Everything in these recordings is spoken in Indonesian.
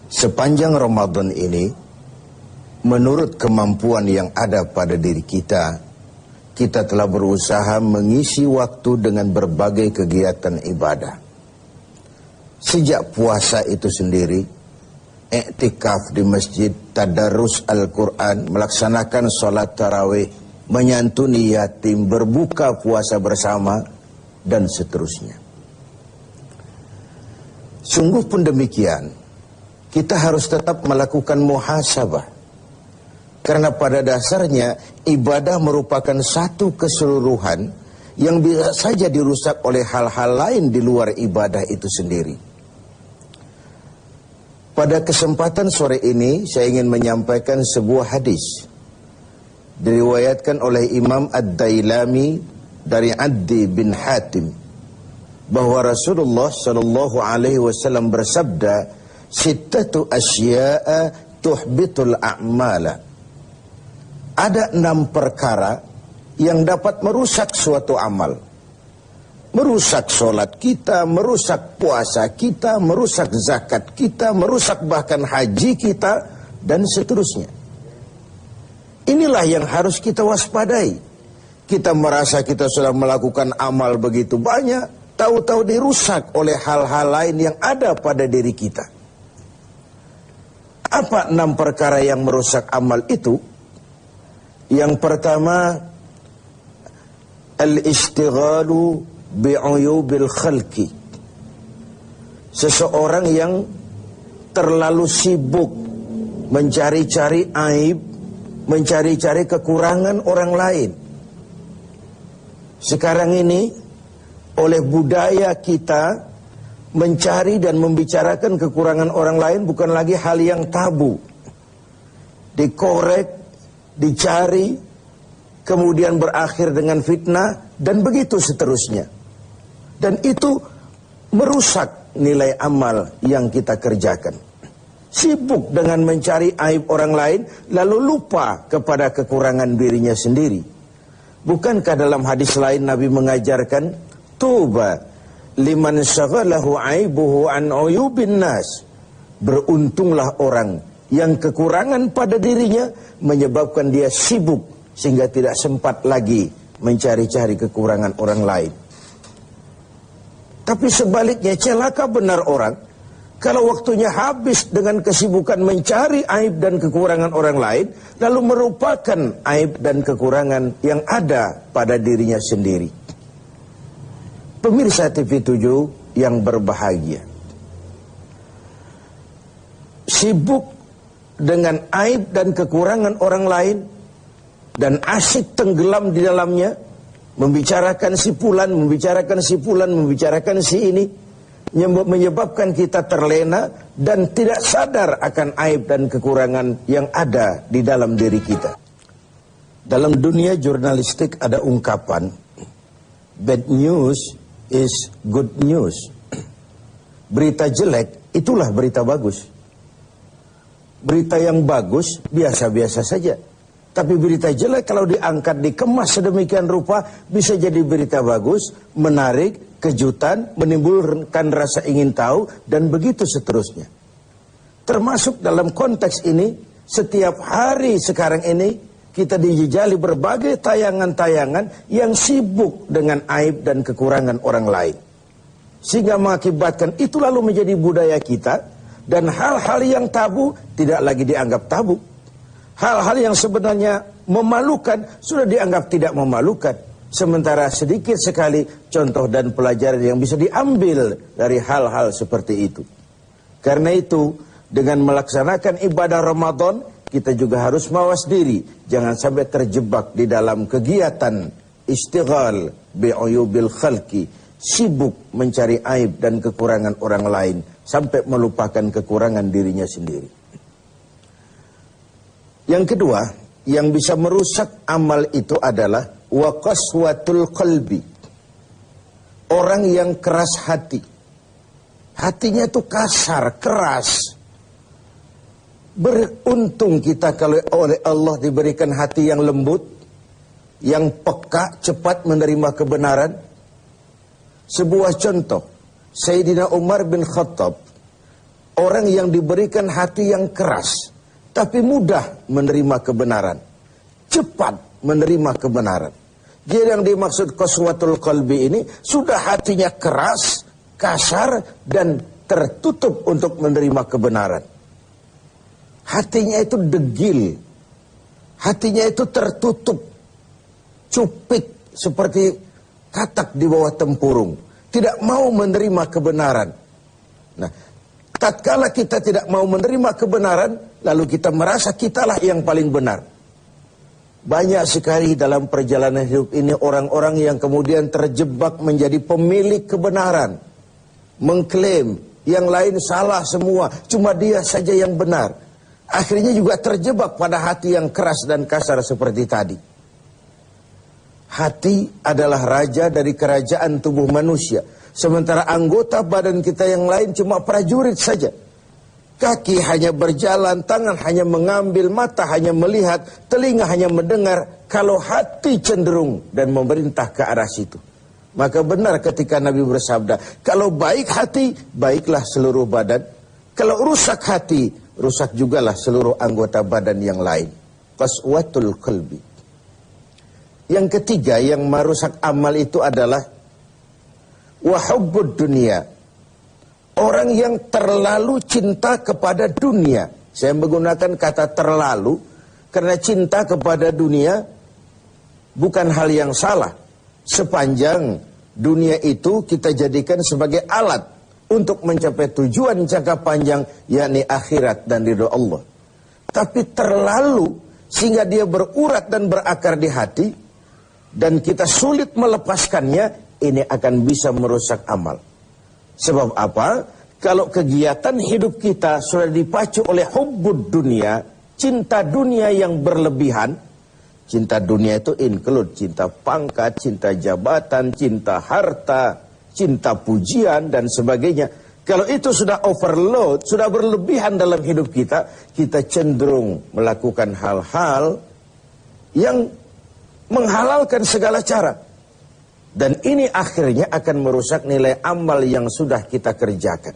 Sepanjang Ramadan ini, menurut kemampuan yang ada pada diri kita, kita telah berusaha mengisi waktu dengan berbagai kegiatan ibadah. Sejak puasa itu sendiri, iktikaf di masjid, tadarus Al-Quran, melaksanakan sholat tarawih, menyantuni yatim, berbuka puasa bersama, dan seterusnya. Sungguh pun demikian, kita harus tetap melakukan muhasabah. Karena pada dasarnya ibadah merupakan satu keseluruhan yang bisa saja dirusak oleh hal-hal lain di luar ibadah itu sendiri. Pada kesempatan sore ini saya ingin menyampaikan sebuah hadis diriwayatkan oleh Imam Ad-Dailami dari Addi bin Hatim bahwa Rasulullah sallallahu alaihi wasallam bersabda, "Sittatu asya'a tuhbitul a'mala." Ada 6 perkara yang dapat merusak suatu amal. Merusak sholat kita, merusak puasa kita, merusak zakat kita, merusak bahkan haji kita, dan seterusnya. Inilah yang harus kita waspadai. Kita merasa kita sudah melakukan amal begitu banyak, tahu-tahu dirusak oleh hal-hal lain yang ada pada diri kita. Apa 6 perkara yang merusak amal itu? Yang pertama, al-ishtighalu bi'uyubil khalqi. Seseorang yang terlalu sibuk mencari-cari aib, mencari-cari kekurangan orang lain. Sekarang ini oleh budaya kita, mencari dan membicarakan kekurangan orang lain bukan lagi hal yang tabu. Dikorek, dicari, kemudian berakhir dengan fitnah, dan begitu seterusnya. Dan itu merusak nilai amal yang kita kerjakan. Sibuk dengan mencari aib orang lain, lalu lupa kepada kekurangan dirinya sendiri. Bukankah dalam hadis lain Nabi mengajarkan, "Tuba liman syaghalahu aibuhu an uyubin nas." Beruntunglah orang yang kekurangan pada dirinya menyebabkan dia sibuk sehingga tidak sempat lagi mencari-cari kekurangan orang lain. Tapi sebaliknya celaka benar orang kalau waktunya habis dengan kesibukan mencari aib dan kekurangan orang lain, lalu merupakan aib dan kekurangan yang ada pada dirinya sendiri. Pemirsa TV7 yang berbahagia, sibuk dengan aib dan kekurangan orang lain dan asyik tenggelam di dalamnya, membicarakan si fulan, membicarakan si fulan, membicarakan si ini, menyebabkan kita terlena dan tidak sadar akan aib dan kekurangan yang ada di dalam diri kita. Dalam dunia jurnalistik ada ungkapan, bad news is good news. Berita jelek itulah berita bagus. Berita yang bagus biasa-biasa saja. Tapi berita jelek kalau diangkat, dikemas sedemikian rupa, bisa jadi berita bagus, menarik, kejutan, menimbulkan rasa ingin tahu, dan begitu seterusnya. Termasuk dalam konteks ini, setiap hari sekarang ini, kita dijejali berbagai tayangan-tayangan yang sibuk dengan aib dan kekurangan orang lain. Sehingga mengakibatkan itu lalu menjadi budaya kita, dan hal-hal yang tabu tidak lagi dianggap tabu. Hal-hal yang sebenarnya memalukan sudah dianggap tidak memalukan. Sementara sedikit sekali contoh dan pelajaran yang bisa diambil dari hal-hal seperti itu. Karena itu, dengan melaksanakan ibadah Ramadan, kita juga harus mawas diri. Jangan sampai terjebak di dalam kegiatan istighal bi'uyubil khalqi. Sibuk mencari aib dan kekurangan orang lain, sampai melupakan kekurangan dirinya sendiri. Yang kedua, yang bisa merusak amal itu adalah wa qaswatul qalbi. Orang yang keras hati. Hatinya itu kasar, keras. Beruntung kita kalau oleh Allah diberikan hati yang lembut, yang peka, cepat menerima kebenaran. Sebuah contoh, Sayyidina Umar bin Khattab, orang yang diberikan hati yang keras, tapi mudah menerima kebenaran, cepat menerima kebenaran. Jadi yang dimaksud qaswatul qalbi ini, sudah hatinya keras, kasar, dan tertutup untuk menerima kebenaran. Hatinya itu degil, hatinya itu tertutup, cupik seperti katak di bawah tempurung, tidak mau menerima kebenaran. Nah, tatkala kita tidak mau menerima kebenaran, lalu kita merasa kitalah yang paling benar. Banyak sekali dalam perjalanan hidup ini orang-orang yang kemudian terjebak menjadi pemilik kebenaran, mengklaim yang lain salah semua, cuma dia saja yang benar. Akhirnya juga terjebak pada hati yang keras dan kasar seperti tadi. Hati adalah raja dari kerajaan tubuh manusia, sementara anggota badan kita yang lain cuma prajurit saja. Kaki hanya berjalan, tangan hanya mengambil, mata hanya melihat, telinga hanya mendengar. Kalau hati cenderung dan memerintah ke arah situ, maka benar ketika Nabi bersabda, kalau baik hati, baiklah seluruh badan. Kalau rusak hati, rusak jugalah seluruh anggota badan yang lain. Qaswatul qalbi. Yang ketiga yang merusak amal itu adalah wahubbud dunia. Orang yang terlalu cinta kepada dunia. Saya menggunakan kata terlalu karena cinta kepada dunia bukan hal yang salah. Sepanjang dunia itu kita jadikan sebagai alat untuk mencapai tujuan jangka panjang, yakni akhirat dan ridho Allah. Tapi terlalu sehingga dia berurat dan berakar di hati, dan kita sulit melepaskannya, ini akan bisa merusak amal. Sebab apa? Kalau kegiatan hidup kita sudah dipacu oleh hubbud dunia, cinta dunia yang berlebihan. Cinta dunia itu include cinta pangkat, cinta jabatan, cinta harta, cinta pujian, dan sebagainya. Kalau itu sudah overload, sudah berlebihan dalam hidup kita, kita cenderung melakukan hal-hal yang menghalalkan segala cara. Dan ini akhirnya akan merusak nilai amal yang sudah kita kerjakan.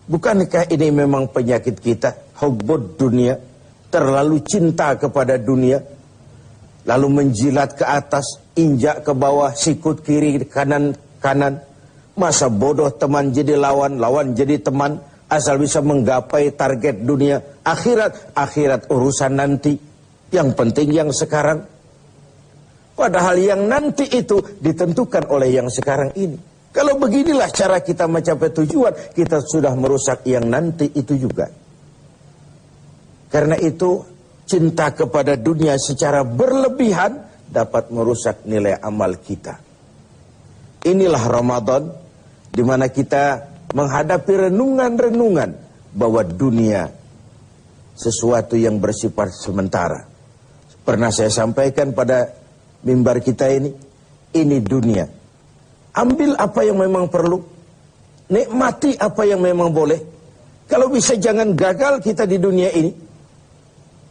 Bukankah ini memang penyakit kita? Hubbud dunia, terlalu cinta kepada dunia, lalu menjilat ke atas, injak ke bawah, sikut kiri, kanan. Masa bodoh teman jadi lawan, lawan jadi teman, asal bisa menggapai target dunia. Akhirat urusan nanti, yang penting yang sekarang. Padahal yang nanti itu ditentukan oleh yang sekarang ini. Kalau beginilah cara kita mencapai tujuan, kita sudah merusak yang nanti itu juga. Karena itu cinta kepada dunia secara berlebihan dapat merusak nilai amal kita. Inilah Ramadan di mana kita menghadapi renungan-renungan bahwa dunia sesuatu yang bersifat sementara. Pernah saya sampaikan pada mimbar kita ini dunia. Ambil apa yang memang perlu, nikmati apa yang memang boleh. Kalau bisa jangan gagal kita di dunia ini.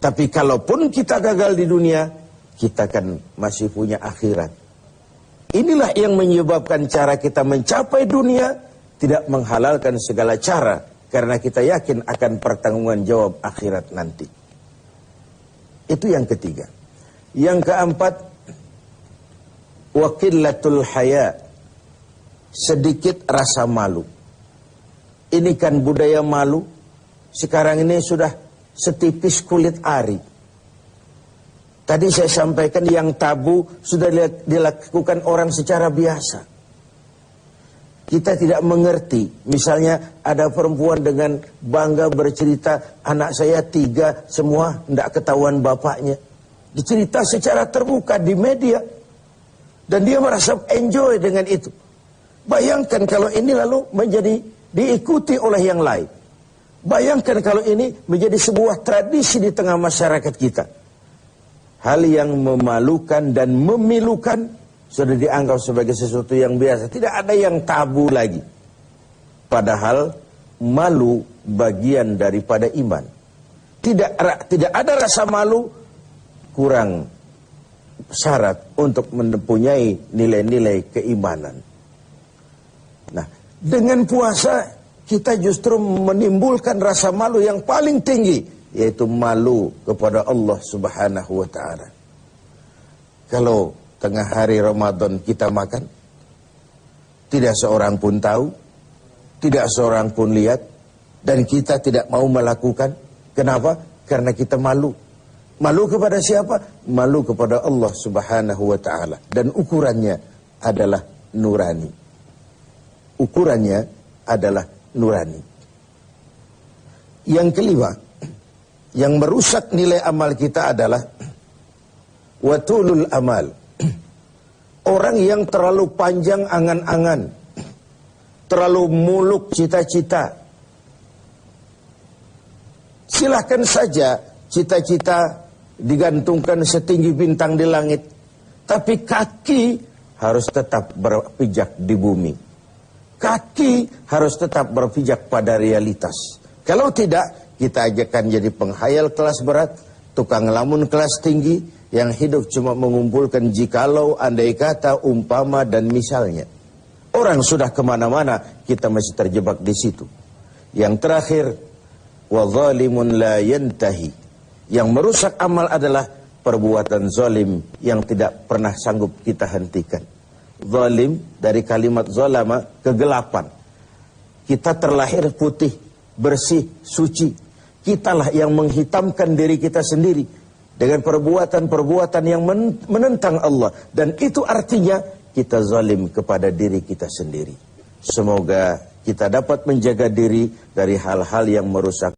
Tapi kalaupun kita gagal di dunia, kita kan masih punya akhirat. Inilah yang menyebabkan cara kita mencapai dunia tidak menghalalkan segala cara, karena kita yakin akan pertanggungan jawab akhirat nanti. Itu yang ketiga. Yang keempat, waqillatul haya, sedikit rasa malu. Ini kan budaya malu, sekarang ini sudah setipis kulit ari. Tadi saya sampaikan yang tabu sudah dilakukan orang secara biasa. Kita tidak mengerti, misalnya ada perempuan dengan bangga bercerita, anak saya 3 semua tidak ketahuan bapaknya. Dicerita secara terbuka di media. Dan dia merasa enjoy dengan itu. Bayangkan kalau ini lalu menjadi diikuti oleh yang lain. Bayangkan kalau ini menjadi sebuah tradisi di tengah masyarakat kita. Hal yang memalukan dan memilukan sudah dianggap sebagai sesuatu yang biasa. Tidak ada yang tabu lagi. Padahal malu bagian daripada iman. Tidak ada rasa malu, kurang syarat untuk mempunyai nilai-nilai keimanan. Nah, dengan puasa kita justru menimbulkan rasa malu yang paling tinggi, yaitu malu kepada Allah Subhanahu wa ta'ala. Kalau tengah hari Ramadan kita makan, tidak seorang pun tahu, tidak seorang pun lihat, dan kita tidak mau melakukan. Kenapa? Karena kita malu. Malu kepada siapa? Malu kepada Allah Subhanahu wa ta'ala. Dan ukurannya adalah nurani. Ukurannya adalah nurani. Yang kelima, yang merusak nilai amal kita adalah watulul amal. Orang yang terlalu panjang angan-angan, terlalu muluk cita-cita. Silahkan saja cita-cita digantungkan setinggi bintang di langit, tapi kaki harus tetap berpijak di bumi. Kaki harus tetap berpijak pada realitas. Kalau tidak, kita akan jadi penghayal kelas berat, tukang lamun kelas tinggi, yang hidup cuma mengumpulkan jikalau, andai kata, umpama, dan misalnya. Orang sudah kemana-mana, kita masih terjebak di situ. Yang terakhir, wa zalimun la yantahi. Yang merusak amal adalah perbuatan zalim yang tidak pernah sanggup kita hentikan. Zalim dari kalimat zalama, kegelapan. Kita terlahir putih, bersih, suci. Kitalah yang menghitamkan diri kita sendiri dengan perbuatan-perbuatan yang menentang Allah. Dan itu artinya kita zalim kepada diri kita sendiri. Semoga kita dapat menjaga diri dari hal-hal yang merusak